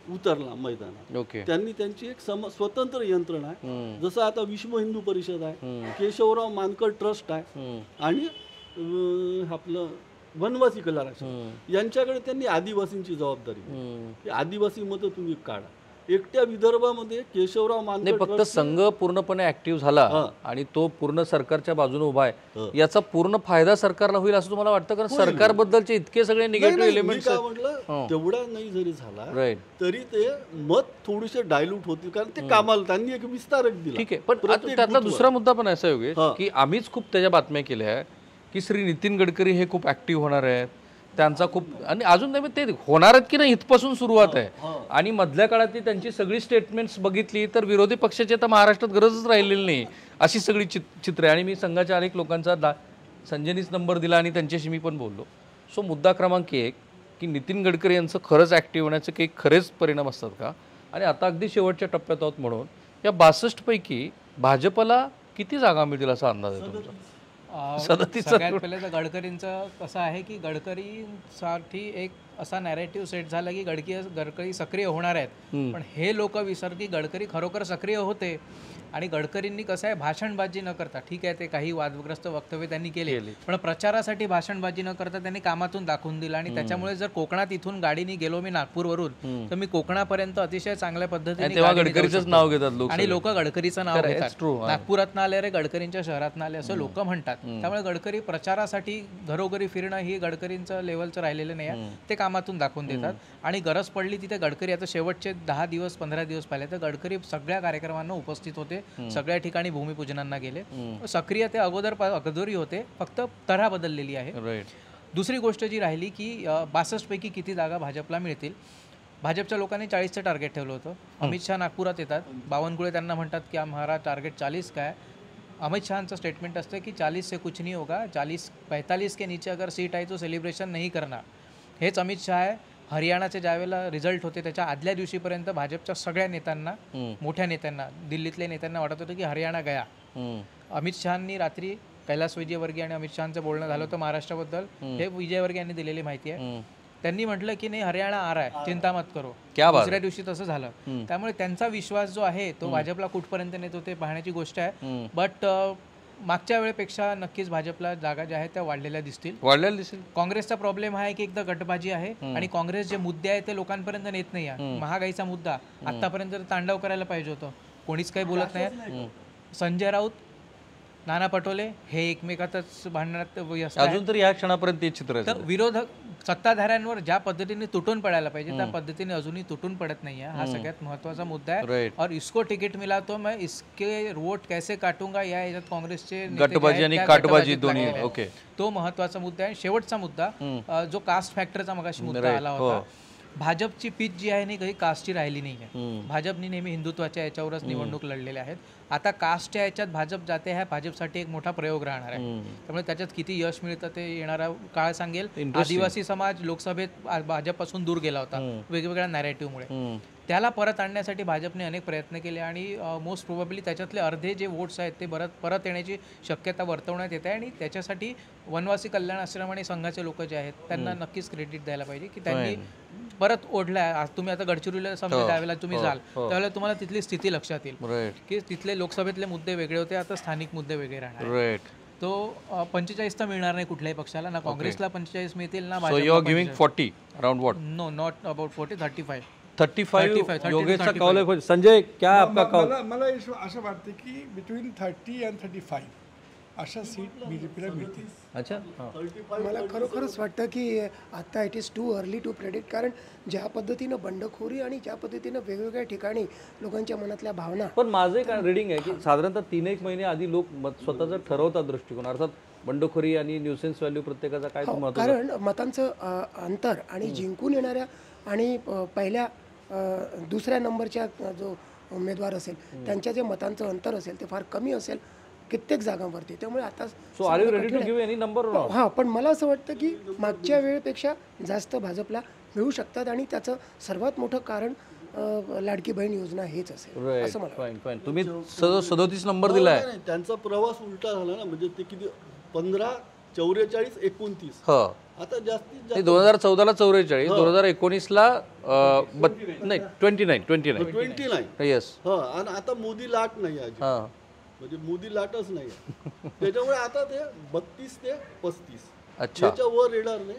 उतरला मैदानात. ओके. त्यांनी त्यांची एक स्वतंत्र यंत्रणा आहे. जसं आता विश्व हिंदू परिषद आहे, केशवराव मानकर ट्रस्ट आहे, आणि आपलं वनवासी कला राष्ट्र यांच्याकडे त्यांनी आदिवासींची जबाबदारी दिली. आदिवासी मतं तुम्ही काढा. एकट्या विदर्भामध्ये केशवराव नाही, मानकर फक्त ट्रस्ट संघ पूर्णपणे ऍक्टिव्ह झाला आणि तो पूर्ण सरकारच्या बाजूने उभा आहे, याचा पूर्ण फायदा सरकारला होईल असं तुम्हाला वाटतं? कारण सरकारबद्दलचे इतके सगळे निगेटिव्ह एलिमेंट्स काय म्हटलं, तेवढा नाही जरी झाला राईट. तरी ते मत थोडेसे डायल्यूट होतील, कारण ते कामाला त्यांनी एक विस्तारक दिला. ठीक आहे, पण प्रत्येक त्यातला बूथवर. दुसरा मुद्दा पण असा योगेश की आम्हीच खूप त्याच्या बातम्या केल्या आहे की श्री नितीन गडकरी हे खूप ऍक्टिव्ह होणार आहेत, त्यांचा खूप, आणि अजून नाही ते होणार आहेत की नाही इथपासून सुरुवात आहे. आणि मधल्या काळातली त्यांची सगळी स्टेटमेंट्स बघितली तर विरोधी पक्षाची आता महाराष्ट्रात गरजच राहिलेली नाही, अशी सगळी चित्र आहे. आणि मी संघाच्या अनेक लोकांचा संजयनीच नंबर दिला आणि त्यांच्याशी मी पण बोललो. सो मुद्दा क्रमांक 1 की नितीन गडकरी यांचं खरंच ॲक्टिव्ह होण्याचे काही खरेच परिणाम असतात का? आणि आता अगदी शेवटच्या टप्प्यात आहोत, म्हणून या 62 पैकी भाजपला किती जागा मिळतील असा अंदाज आहे तुमचा? सगळ्यात पहिले तर गडकरींचं कसं आहे की गडकरींसाठी एक असा नॅरेटिव्ह सेट झाला की गडकरी सक्रिय होणार आहेत, पण हे लोक विसरतात की गडकरी खरोखर सक्रिय होते. आणि गडकरींनी कसं आहे, भाषणबाजी न करता, ठीक आहे ते काही वादग्रस्त वक्तव्य त्यांनी केले, पण प्रचारासाठी भाषणबाजी न करता त्यांनी कामातून दाखवून दिलं. आणि त्याच्यामुळे जर कोकणात इथून गाडीने गेलो मी नागपूरवरून, तर मी कोकणापर्यंत अतिशय चांगल्या पद्धतीने गडकरीचंच नाव घेतात लोक, आणि लोक गडकरीचं नाव घेतात. नागपुरात आले रे, गडकरींच्या शहरात आले असं लोक म्हणतात. त्यामुळे गडकरी प्रचारासाठी घरोघरी फिरणं ही गडकरींचं लेवलचं राहिलेलं नाही आहे, ते कामातून दाखवून देतात. आणि गरज पडली तिथे गडकरी, आता शेवटचे 10 दिवस 15 दिवस पाहिले तर गडकरी सगळ्या कार्यक्रमांना उपस्थित होते, सगळ्या ठिकाणी भूमिपूजनांना गेले, सक्रिय ते अगोदरही होते, फक्त तऱ्हा बदललेली आहे. दुसरी गोष्ट जी राहिली की 62 पैकी किती जागा भाजपला मिळतील. भाजपच्या लोकांनी 40चं टार्गेट ठेवलं होतं. अमित शहा नागपुरात येतात, बावनकुळे त्यांना म्हणतात की आम्हाला टार्गेट 40 का है. अमित शहाचं स्टेटमेंट असतं की 40 से कुछ नहीं होगा, 45 के नीचे अगर सीट आई तो सेलिब्रेशन नहीं करना. हेच अमित शहा आहे. हरियाणाचे ज्यावेळेला रिझल्ट होते त्याच्या आदल्या दिवशीपर्यंत भाजपच्या सगळ्या नेत्यांना, मोठ्या नेत्यांना, दिल्लीतल्या नेत्यांना वाटत होतं की हरियाणा गया. अमित शहांनी रात्री कैलास विजयवर्गीय आणि अमित शहांचं बोलणं झालं होतं महाराष्ट्राबद्दल, हे विजयवर्गीय यांनी दिलेली माहिती आहे. त्यांनी म्हटलं की नाही हरियाणा आ रहा है, चिंता मत करो. दुसऱ्या दिवशी तसं झालं. त्यामुळे त्यांचा विश्वास जो आहे तो भाजपला कुठपर्यंत नेतो ते पाहण्याची गोष्ट आहे. बट मागच्या वेळेपेक्षा नक्कीच भाजपला जागा ज्या आहेत त्या वाढलेल्या दिसतील. काँग्रेसचा प्रॉब्लेम आहे की एकदा गटबाजी आहे आणि काँग्रेस जे मुद्दे आहेत ते लोकांपर्यंत नेत नाही आहे. महागाईचा मुद्दा आतापर्यंत तांडव करायला पाहिजे होतं, कोणीच काही बोलत नाही. संजय राऊत, नाना पटोले हे एकमेकातच भांडणात व्यस्त आहेत. अजून तरी या क्षणापर्यंत ते चित्र आहे. तर विरोधक सत्ताधाऱ्यांवर ज्या पद्धतीने तुटून पडायला पाहिजे त्या पद्धतीने अजूनही तुटून पडत नाहीये. हा सगळ्यात महत्वाचा मुद्दा आहे. और इसको तिकीट मिला तो मैं इसके वोट कैसे काटूंगा या याच्यात काँग्रेसचे गटबाजी आणि काटबाजी दोन्ही. ओके, तो महत्वाचा मुद्दा आहे. शेवटचा मुद्दा जो कास्ट फॅक्टरचा मगाशी मुद्दा आला होता, भाजपची पीच जी आहे ना काही कास्टची राहिली नाही आहे. भाजपने नेहमी हिंदुत्वाच्या याच्यावरच निवडणूक लढलेल्या आहेत. आता कास्टच्या याच्यात भाजप जाते हा भाजपसाठी एक मोठा प्रयोग राहणार आहे. त्यामुळे त्याच्यात किती यश मिळतं ते येणारा काळ सांगेल. आदिवासी समाज लोकसभेत भाजपपासून दूर गेला होता वेगवेगळ्या नॅरेटिव्हमुळे. त्याला परत आणण्यासाठी भाजपने अनेक प्रयत्न केले आणि मोस्ट प्रोबेबली त्याच्यातले अर्धे जे वोट्स आहेत ते परत येण्याची शक्यता वर्तवण्यात येते. आणि त्याच्यासाठी वनवासी कल्याण आश्रम आणि संघाचे लोक जे आहेत त्यांना नक्कीच क्रेडिट द्यायला पाहिजे की त्यांनी परत ओढलाय. आज तुम्ही आता गडचिरोलीला समजा त्यावेळेला तुम्ही जाल त्यावेळेला तुम्हाला तिथली स्थिती लक्षात येईल की तिथले लोकसभेतले मुद्दे वेगळे होते, आता स्थानिक मुद्दे वेगळे राहणार. तो 45 तर मिळणार नाही कुठल्याही पक्षाला, ना काँग्रेसला 45 मिळतील ना भाजपला. 40 around what? No, not about 40, 35 योगेशचा कौल आहे. संजय क्या आपका कौल? मला असं वाटतं की बिटवीन 30 and 35 अशा सीट बीजेपीला मिळतील. अच्छा, मला खरोखरच वाटतं की आता it is too early to predict. कारण ज्या पद्धतीनं बंडखोरी आणि ज्या पद्धतीनं वेगवेगळ्या ठिकाणी लोकांच्या मनातल्या भावना. पण माझं एक रिडिंग आहे की साधारणतः 3-1 महिने आधी लोक स्वतःचा ठरवतात दृष्टिकोन. अर्थात बंडखोरी आणि न्यूसेन्स व्हॅल्यू प्रत्येकाचा काय महत्त्व. कारण मतांचं अंतर आणि जिंकून येणाऱ्या आणि पहिल्या दुसऱ्या नंबरच्या जो उमेदवार असेल त्यांच्या जे मतांचं अंतर असेल ते फार कमी असेल कित्येक जागांवरती. त्यामुळे आता so are you ready to give any number? हां, पण मला असं वाटतं की मागच्या वेळेपेक्षा जास्त भाजपला मिळू शकतात आणि त्याचं सर्वात मोठं कारण लाडकी बहीण योजना हेच असेल असं मला फाईन. तुम्ही 37 नंबर दिलाय. नाही, त्यांचा प्रवास उलटा झाला ना. म्हणजे ते किती 15, 44, 29. आता जास्तीत जास्त 2014ला 44, 2019ला नाही 29. येस. आणि आता मोदी लाट नाही आहे, म्हणजे मोदी लाटच नाही. त्याच्यामुळे आता ते 32 ते 35 त्याच्यावर येणार नाही.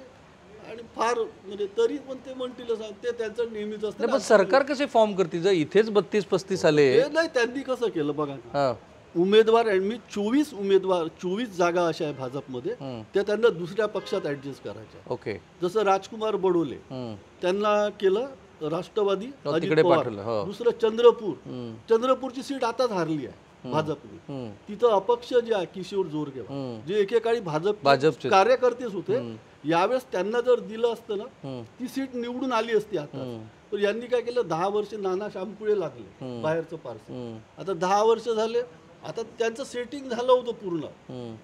आणि फार म्हणजे तरी पण ते म्हणतील ते त्यांचं नेहमीच असतं. पण सरकार कसे फॉर्म करतील जर इथेच 32-35 आले? नाही, त्यांनी कसं केलं बघा. उमेदवार मी 24 जागा अशा आहे भाजपमध्ये, त्या त्यांना दुसऱ्या पक्षात ऍडजस्ट करायच्या. ओके. जसं राजकुमार बडोले त्यांना केलं राष्ट्रवादी अजित पवार. दुसरं चंद्रपूरची सीट आताच हारली आहे भाजपने. तिथं अपक्ष जे आहे किशोर जोरगेवार जे एकेकाळी भाजपचे कार्यकर्तेच होते, यावेळेस त्यांना जर दिलं असतं ना ती सीट निवडून आली असती. आता तर यांनी काय केलं, 10 वर्ष नाना शामपुळे लागले बाहेरचं पार्सल. आता 10 वर्ष झाले, आता त्यांचं सेटिंग झालं होतं पूर्ण.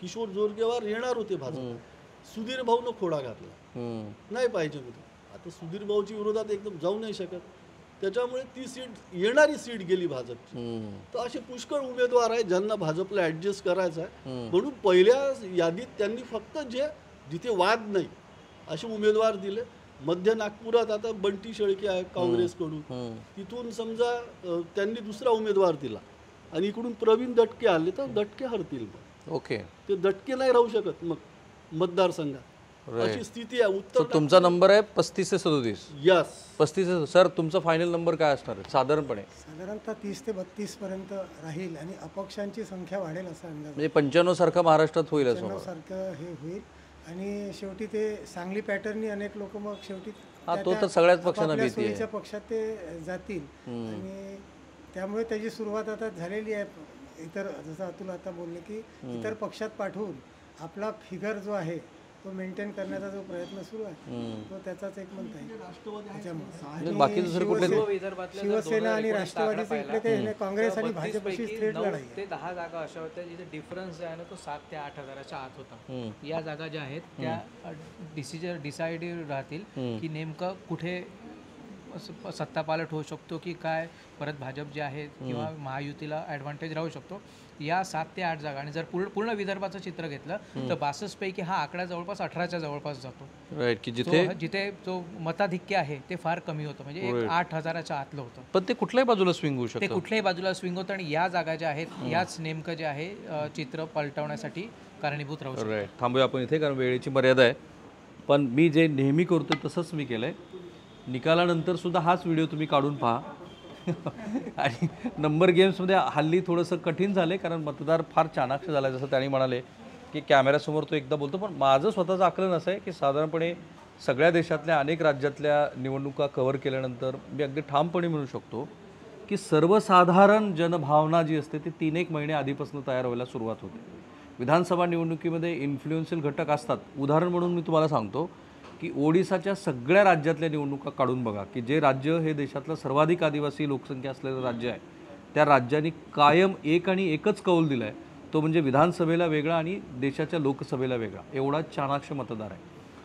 किशोर जोरगेवार येणार होते भाजप, सुधीर भाऊनं खोडा घातला, नाही पाहिजे होतं. आता सुधीर भाऊची विरोधात एकदम जाऊ नाही शकत, त्याच्यामुळे ती सीट येणारी सीट गेली भाजपची. तर असे पुष्कळ उमेदवार आहेत ज्यांना भाजपला ऍडजस्ट करायचं आहे. म्हणून पहिल्या यादीत त्यांनी फक्त जिथे वाद नाही असे उमेदवार दिले. मध्य नागपुरात आता बंटी शेळके आहे काँग्रेसकडून, तिथून समजा त्यांनी दुसरा उमेदवार दिला आणि इकडून प्रवीण दटके आले तर दटके हरतील. ओके. ते दटके नाही राहू शकत मग मतदारसंघात, अशी स्थिती आहे. उत्तर तुमचा नंबर आहे 35 ते 37. यस, 35. सर तुमचा फायनल नंबर काय असणार आहे साधारणपणे? साधारणतः 30 ते 32 पर्यंत राहील आणि अपक्षांची संख्या वाढेल असा अंदाज. म्हणजे 95 सारखा महाराष्ट्रात होईल असं? 95 सारखं हे होईल. आणि शेवटी ते सांगली पॅटर्ननी अनेक लोक मग शेवटी तो तर सगळ्याच पक्षांना भीती आहे. पक्षात ते जातील आणि त्यामुळे त्याची सुरुवात आता झालेली आहे. इतर जसं अतुल आता बोलले की इतर पक्षात पाठवून आपला फिगर जो आहे तो मेंटेन करण्याचा जो प्रयत्न सुरू आहे तो त्याचाच एक मंत आहे. बाकी दुसरे कुठले? शिवसेना आणि राष्ट्रवादीचे इकडे काही नाही, काँग्रेस आणि भाजपशी थेट लढाई. ते 10 जागा अशा होत्या जिथे डिफरन्स जो आहे ना तो 7 ते 8 हजाराच्या आत होता. या जागा ज्या आहेत त्या डिसाइडेड राहतील की नेमकं कुठे सत्ता पालट होऊ शकतो की काय, परत भाजप जे आहे किंवा महायुतीला ॲडव्हान्टेज राहू शकतो. या 7 ते 8 जागा. आणि जर पूर्ण विदर्भाचं चित्र घेतलं तर 62 पैकी हा आकडा जवळपास 18च्या जवळपास जातो. राईट. की जिथे जो मताधिक्य आहे ते फार कमी होतं, म्हणजे 8,000च्या आतलं होतं. पण ते कुठल्याही बाजूला स्विंग होऊ शकतं. ते कुठल्याही बाजूला स्विंग होतं आणि या जागा ज्या आहेत याच नेमकं जे आहे चित्र पलटवण्यासाठी कारणीभूत राहू शकतं. राईट. थांबूया आपण इथे कारण वेळेची मर्यादा आहे. पण मी जे नेहमी करतो तसंच मी केलंय. निकालानंतर सुद्धा हाच व्हिडिओ तुम्ही काढून पहा. आणि नंबर गेम्समध्ये हल्ली थोडंसं कठीण झालं आहे कारण मतदार फार चाणाक्ष झाला आहे. जसं त्यांनी म्हणाले की कॅमेऱ्यासमोर तो एकदा बोलतो, पण माझं स्वतःचं आकलन असं आहे की साधारणपणे सगळ्या देशातल्या अनेक राज्यातल्या निवडणुका कव्हर केल्यानंतर मी अगदी ठामपणे म्हणू शकतो की सर्वसाधारण जनभावना जी असते ती 3-1 महिने आधीपासून तयार व्हायला सुरुवात होते. विधानसभा निवडणुकीमध्ये इन्फ्लुएन्शियल घटक असतात. उदाहरण म्हणून मी तुम्हाला सांगतो की ओडिसाच्या सगळ्या राज्यातल्या निवडणुका काढून बघा की जे राज्य हे देशातलं सर्वाधिक आदिवासी लोकसंख्या असलेलं राज्य आहे त्या राज्यांनी कायम एक आणि एकच कौल दिला आहे, तो म्हणजे विधानसभेला वेगळा आणि देशाच्या लोकसभेला वेगळा. एवढा चाणाक्ष मतदार आहे.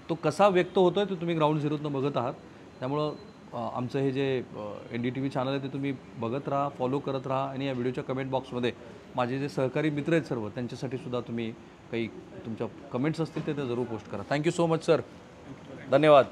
तो कसा व्यक्त होतोय ते तुम्ही ग्राउंड झिरोतनं बघत आहात. त्यामुळं आमचं हे जे NDTV चॅनल आहे ते तुम्ही बघत राहा, फॉलो करत राहा आणि या व्हिडिओच्या कमेंट बॉक्समध्ये माझे जे सहकारी मित्र आहेत सर्व त्यांच्यासाठी सुद्धा तुम्ही काही तुमच्या कमेंट्स असतील ते जरूर पोस्ट करा. Thank you so much sir. धन्यवाद.